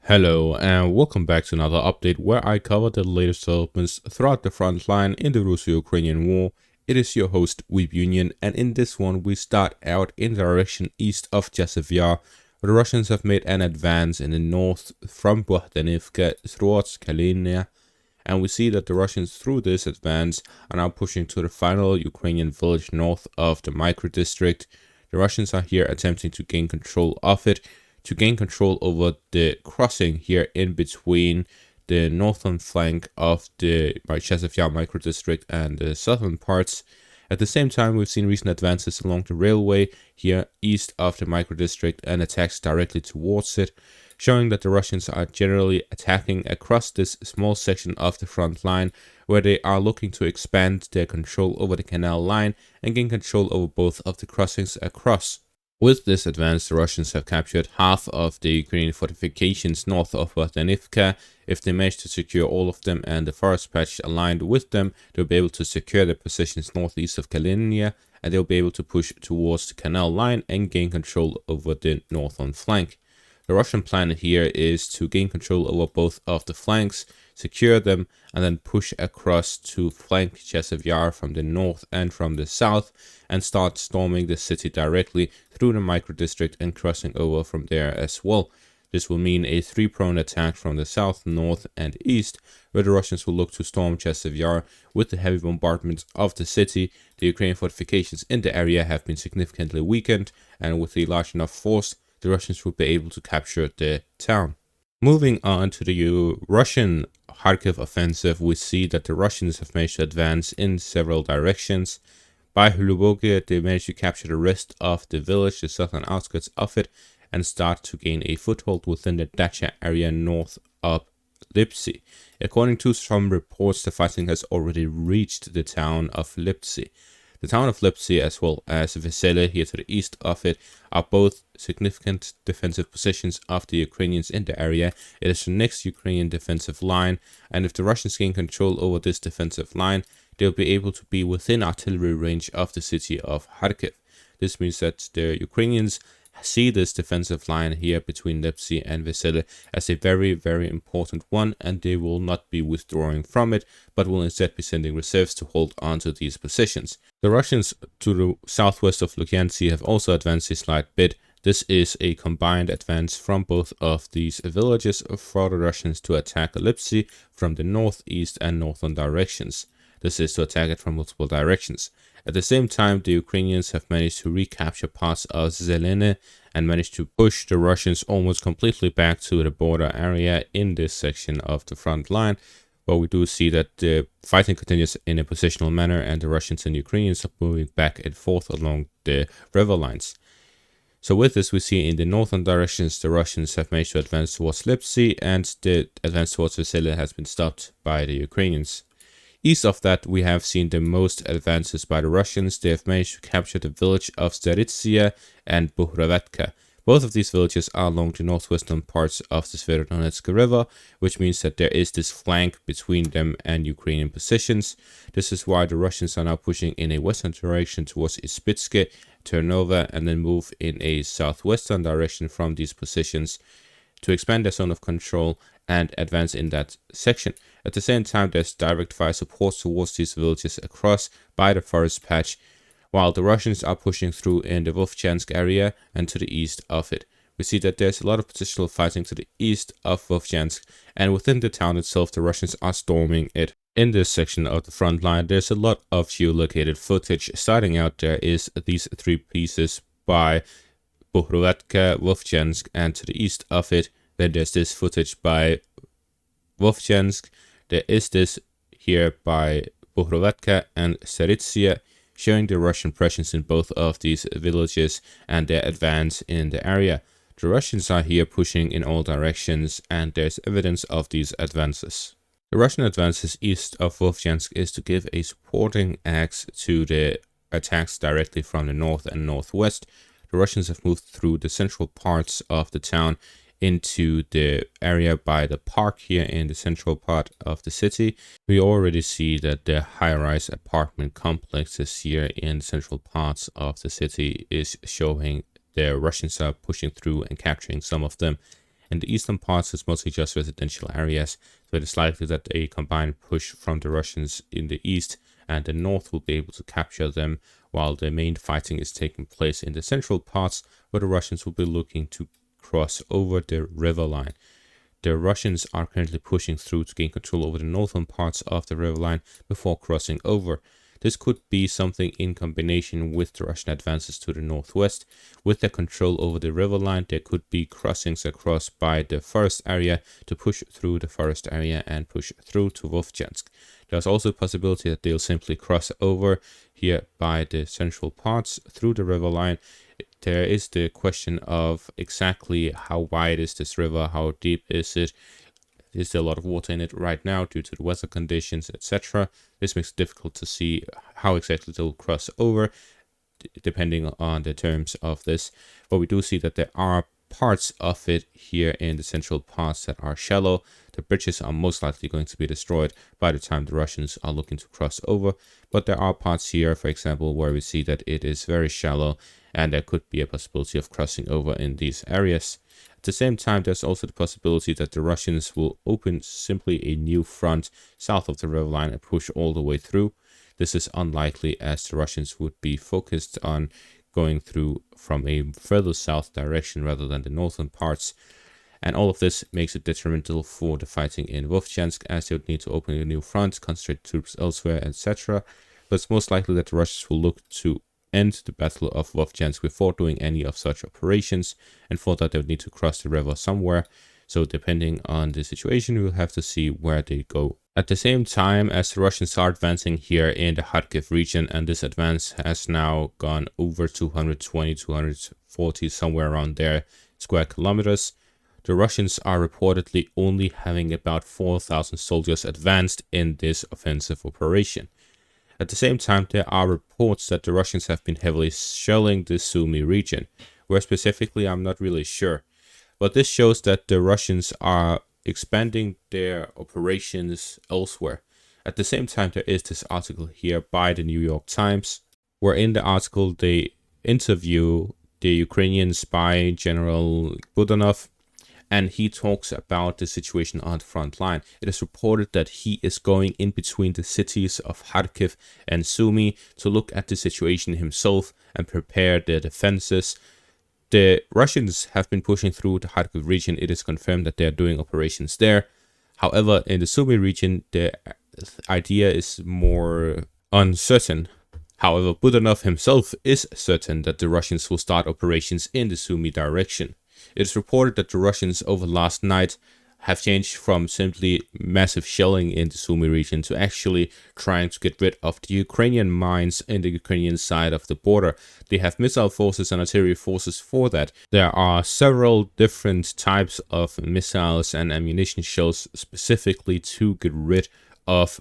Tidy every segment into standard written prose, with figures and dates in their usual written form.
Hello and welcome back to another update where I cover the latest developments throughout the front line in the Russo-Ukrainian war. It is your host Weeb Union, and in this one we start out in the direction east of Chasiv Yar, where the Russians have made an advance in the north from Bohdanivka towards Kalina, and we see that the Russians through this advance are now pushing to the final Ukrainian village north of the micro district. The Russians are here attempting to gain control of it, to gain control over the crossing here in between the northern flank of the Chasiv Yar microdistrict and the southern parts. At the same time, we've seen recent advances along the railway here east of the microdistrict and attacks directly towards it, showing that the Russians are generally attacking across this small section of the front line, where they are looking to expand their control over the canal line and gain control over both of the crossings across. With this advance, the Russians have captured half of the Ukrainian fortifications north of Bohdanivka. If they manage to secure all of them and the forest patch aligned with them, they'll be able to secure their positions northeast of Kalina, and they'll be able to push towards the canal line and gain control over the northern flank. The Russian plan here is to gain control over both of the flanks, secure them, and then push across to flank Chasiv Yar from the north and from the south, and start storming the city directly through the micro-district and crossing over from there as well. This will mean a three-pronged attack from the south, north, and east, where the Russians will look to storm Chasiv Yar with the heavy bombardment of the city. The Ukrainian fortifications in the area have been significantly weakened, and with a large enough force, the Russians will be able to capture the town. Moving on to the Russian Kharkiv offensive, we see that the Russians have managed to advance in several directions. By Hluboge, they managed to capture the rest of the village, the southern outskirts of it, and start to gain a foothold within the Dacha area north of Lyptsi. According to some reports, the fighting has already reached the town of Lyptsi. The town of Lyptsi, as well as Vesele here to the east of it, are both significant defensive positions of the Ukrainians in the area. It is the next Ukrainian defensive line, and if the Russians gain control over this defensive line, they'll be able to be within artillery range of the city of Kharkiv. This means that the Ukrainians see this defensive line here between Lyptsi and Vesele as a very, very important one, and they will not be withdrawing from it, but will instead be sending reserves to hold on to these positions. The Russians to the southwest of Lyptsi have also advanced a slight bit. This is a combined advance from both of these villages for the Russians to attack Lyptsi from the northeast and northern directions. This is to attack it from multiple directions. At the same time, the Ukrainians have managed to recapture parts of Zelene and managed to push the Russians almost completely back to the border area in this section of the front line. But we do see that the fighting continues in a positional manner, and the Russians and Ukrainians are moving back and forth along the river lines. So with this, we see in the northern directions, the Russians have managed to advance towards Lyptsi, and the advance towards Vesele has been stopped by the Ukrainians. East of that, we have seen the most advances by the Russians. They have managed to capture the village of Staritsia and Buhrovatka. Both of these villages are along the northwestern parts of the Sverodonetsk River, which means that there is this flank between them and Ukrainian positions. This is why the Russians are now pushing in a western direction towards Ispitske, turn over, and then move in a southwestern direction from these positions to expand their zone of control and advance in that section. At the same time, there's direct fire support towards these villages across by the forest patch, while the Russians are pushing through in the Vovchansk area and to the east of it. We see that there's a lot of positional fighting to the east of Vovchansk, and within the town itself, the Russians are storming it. In this section of the front line, there's a lot of geolocated footage. Starting out, there is these three pieces by Buhrovatka, Vovchansk, and to the east of it. Then there's this footage by Vovchansk. There is this here by Buhrovatka and Staritsia, showing the Russian presence in both of these villages and their advance in the area. The Russians are here pushing in all directions, and there's evidence of these advances. The Russian advances east of Vovchansk is to give a supporting axe to the attacks directly from the north and northwest. The Russians have moved through the central parts of the town into the area by the park here in the central part of the city. We already see that the high-rise apartment complexes here in the central parts of the city is showing the Russians are pushing through and capturing some of them. In the eastern parts, it's mostly just residential areas, so it is likely that a combined push from the Russians in the east and the north will be able to capture them, while the main fighting is taking place in the central parts, where the Russians will be looking to cross over the river line. The Russians are currently pushing through to gain control over the northern parts of the river line before crossing over. This could be something in combination with the Russian advances to the northwest. With their control over the river line, there could be crossings across by the forest area to push through the forest area and push through to Vovchansk. There's also a possibility that they'll simply cross over here by the central parts through the river line. There is the question of exactly how wide is this river, how deep is it? Is there a lot of water in it right now due to the weather conditions, etc.? This makes it difficult to see how exactly they'll cross over, depending on the terms of this. But we do see that there are parts of it here in the central parts that are shallow. The bridges are most likely going to be destroyed by the time the Russians are looking to cross over. But there are parts here, for example, where we see that it is very shallow and there could be a possibility of crossing over in these areas. At the same time, there's also the possibility that the Russians will open simply a new front south of the river line and push all the way through. This is unlikely, as the Russians would be focused on going through from a further south direction rather than the northern parts. And all of this makes it detrimental for the fighting in Vovchansk, as they would need to open a new front, concentrate troops elsewhere, etc. But it's most likely that the Russians will look to end the Battle of Vovchansk before doing any of such operations, and for that they would need to cross the river somewhere. So depending on the situation, we'll have to see where they go. At the same time as the Russians are advancing here in the Kharkiv region, and this advance has now gone over 220, 240, somewhere around there, square kilometers, the Russians are reportedly only having about 4,000 soldiers advanced in this offensive operation. At the same time, there are reports that the Russians have been heavily shelling the Sumy region. Where specifically, I'm not really sure. But this shows that the Russians are expanding their operations elsewhere. At the same time, there is this article here by the New York Times, where in the article they interview the Ukrainian spy General Budanov, and he talks about the situation on the front line. It is reported that he is going in between the cities of Kharkiv and Sumy to look at the situation himself and prepare their defenses. The Russians have been pushing through the Kharkiv region. It is confirmed that they are doing operations there. However, in the Sumy region, the idea is more uncertain. However, Budanov himself is certain that the Russians will start operations in the Sumy direction. It is reported that the Russians over last night have changed from simply massive shelling in the Sumy region to actually trying to get rid of the Ukrainian mines in the Ukrainian side of the border. They have missile forces and artillery forces for that. There are several different types of missiles and ammunition shells specifically to get rid of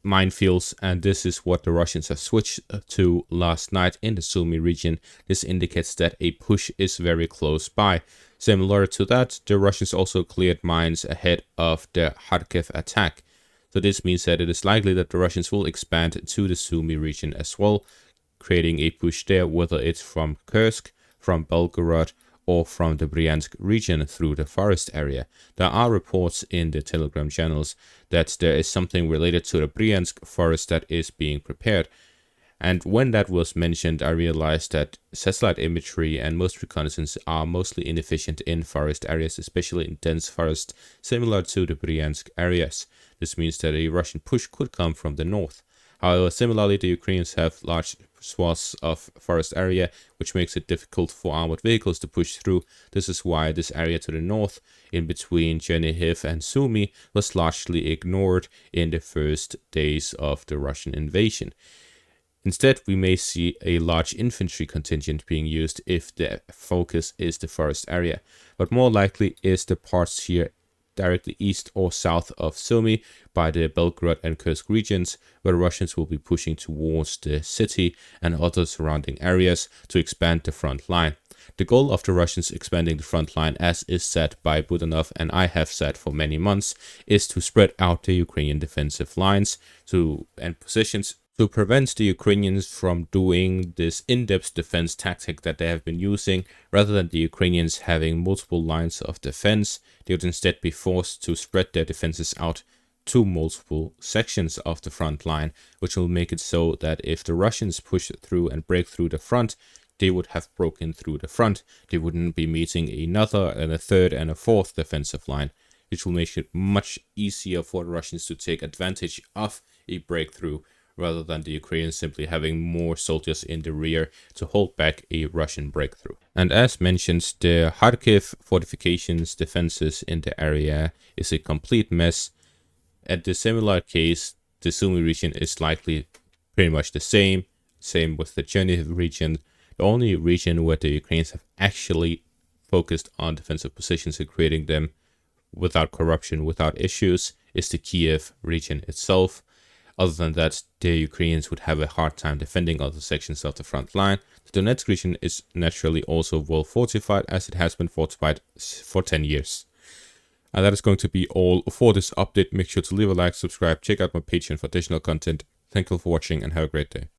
minefields, and this is what the Russians have switched to last night in the Sumy region. This indicates that a push is very close by. Similar to that, the Russians also cleared mines ahead of the Kharkiv attack. So this means that it is likely that the Russians will expand to the Sumy region as well, creating a push there, whether it's from Kursk, from Belgorod, or from the Bryansk region through the forest area. There are reports in the Telegram channels that there is something related to the Bryansk forest that is being prepared. And when that was mentioned, I realized that satellite imagery and most reconnaissance are mostly inefficient in forest areas, especially in dense forest, similar to the Bryansk areas. This means that a Russian push could come from the north. However, similarly, the Ukrainians have large swaths of forest area, which makes it difficult for armored vehicles to push through. This is why this area to the north, in between Chernihiv and Sumy, was largely ignored in the first days of the Russian invasion. Instead, we may see a large infantry contingent being used if the focus is the forest area, but more likely is the parts here directly east or south of Sumy by the Belgorod and Kursk regions, where the Russians will be pushing towards the city and other surrounding areas to expand the front line. The goal of the Russians expanding the front line, as is said by Budanov and I have said for many months, is to spread out the Ukrainian defensive lines and positions To prevent the Ukrainians from doing this in-depth defense tactic that they have been using, rather than the Ukrainians having multiple lines of defense, they would instead be forced to spread their defenses out to multiple sections of the front line, which will make it so that if the Russians push through and break through the front, they would have broken through the front. They wouldn't be meeting another and a third and a fourth defensive line, which will make it much easier for the Russians to take advantage of a breakthrough, rather than the Ukrainians simply having more soldiers in the rear to hold back a Russian breakthrough. And as mentioned, the Kharkiv fortifications defenses in the area is a complete mess. At the similar case, the Sumy region is likely pretty much the same with the Chasiv region. The only region where the Ukrainians have actually focused on defensive positions and creating them without corruption, without issues, is the Kiev region itself. Other than that, the Ukrainians would have a hard time defending other sections of the front line. The Donetsk region is naturally also well fortified, as it has been fortified for 10 years. And that is going to be all for this update. Make sure to leave a like, subscribe, check out my Patreon for additional content. Thank you for watching and have a great day.